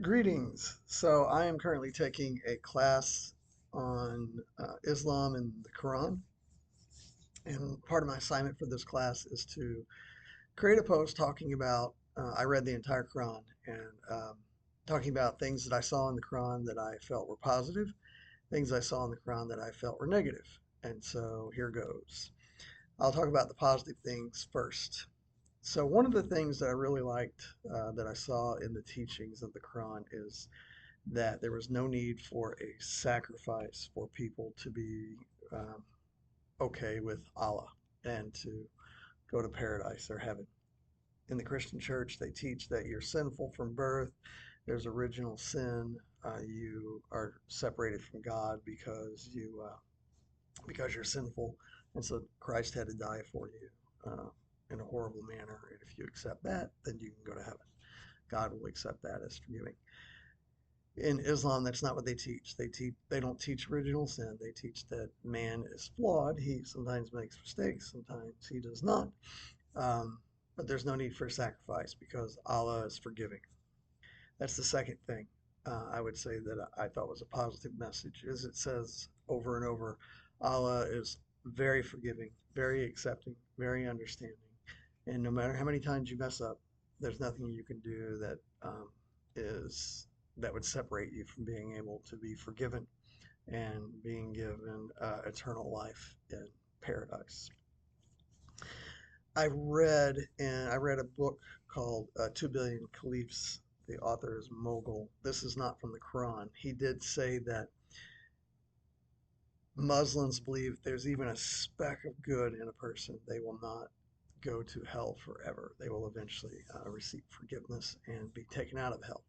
Greetings. So I am currently taking a class on Islam and the Quran, and part of my assignment for this class is to create a post talking about. I read the entire Quran and talking about things that I saw in the Quran that I felt were positive, things I saw in the Quran that I felt were negative. And so here goes. I'll talk about the positive things first. So one of the things that I really liked that I saw in the teachings of the Quran is that there was no need for a sacrifice for people to be um, okay with Allah and to go to paradise or heaven. In the Christian church, they teach that you're sinful from birth. There's original sin. You are separated from God because you're sinful, and so Christ had to die for you in a horrible manner. And if you accept that, then you can go to heaven. God will accept that as forgiving. In Islam, that's not what they teach. They don't teach original sin. They teach that man is flawed. He sometimes makes mistakes, sometimes he does not. Um, but there's no need for sacrifice because Allah is forgiving. That's the second thing I would say that I thought was a positive message, is it says over and over, Allah is very forgiving, very accepting, very understanding, and no matter how many times you mess up, there's nothing you can do is that would separate you from being able to be forgiven and being given eternal life in paradise. I read a book called 2 Billion Caliphs. The author is Mughal. This is not from the Quran. He did say that Muslims believe if there's even a speck of good in a person, they will not go to hell forever. They will eventually receive forgiveness and be taken out of hell.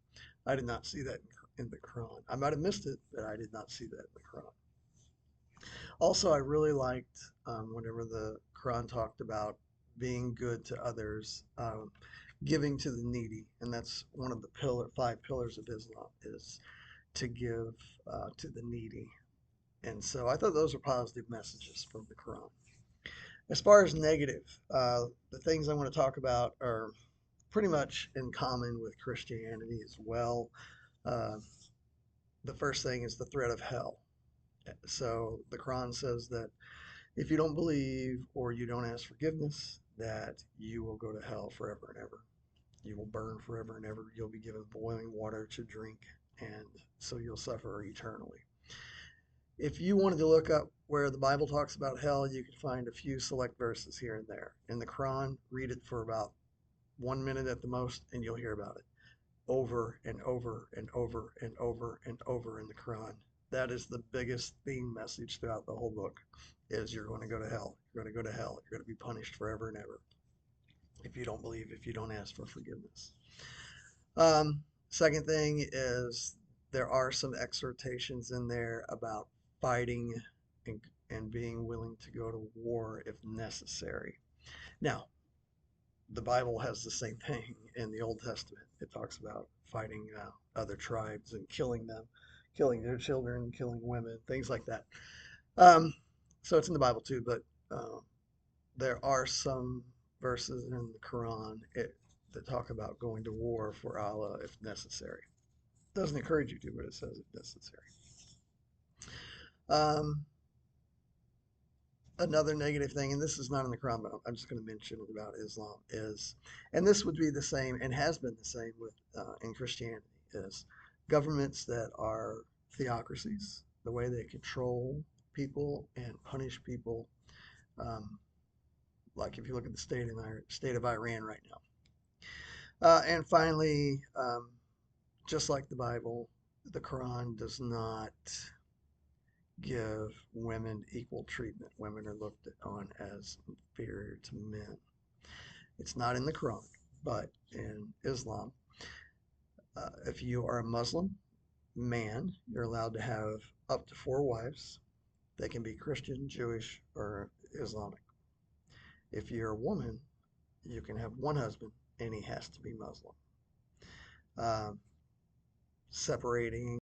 I did not see that in the Quran. I might have missed it, but I did not see that in the Quran. Also, I really liked whenever the Quran talked about being good to others, giving to the needy, and that's one of the 5 pillars of Islam is to give to the needy. And so I thought those were positive messages from the Quran. As far as negative, the things I want to talk about are pretty much in common with Christianity as well. Uh, the first thing is the threat of hell. So the Quran says that if you don't believe or you don't ask forgiveness, that you will go to hell forever and ever. You will burn forever and ever. You'll be given boiling water to drink, and so you'll suffer eternally. If you wanted to look up where the Bible talks about hell, you could find a few select verses here and there. In the Quran, read it for about 1 minute at the most, and you'll hear about it over and over and over and over and over in the Quran. That is the biggest theme message throughout the whole book is you're going to go to hell. You're going to go to hell. You're going to be punished forever and ever if you don't believe, if you don't ask for forgiveness. Second thing is there are some exhortations in there about fighting and, and being willing to go to war if necessary. Now, the Bible has the same thing in the Old Testament. It talks about fighting other tribes and killing them, killing their children, killing women, things like that. Um, so it's in the Bible too, but uh, there are some verses in the Quran that talk about going to war for Allah if necessary. It doesn't encourage you to, but it says if necessary. Um, Another negative thing, and this is not in the Quran, but I'm just going to mention it about Islam, is, and this would be the same and has been the same with in Christianity, is governments that are theocracies, the way they control people and punish people. Um, like if you look at the state of Iran right now. And finally, just like the Bible, the Quran does not give women equal treatment. Women are looked on as inferior to men. It's not in the Quran, but in Islam, if you are a Muslim man, you're allowed to have up to 4 wives. They can be Christian, Jewish, or Islamic. If you're a woman, you can have one husband, and he has to be Muslim. Um, Separating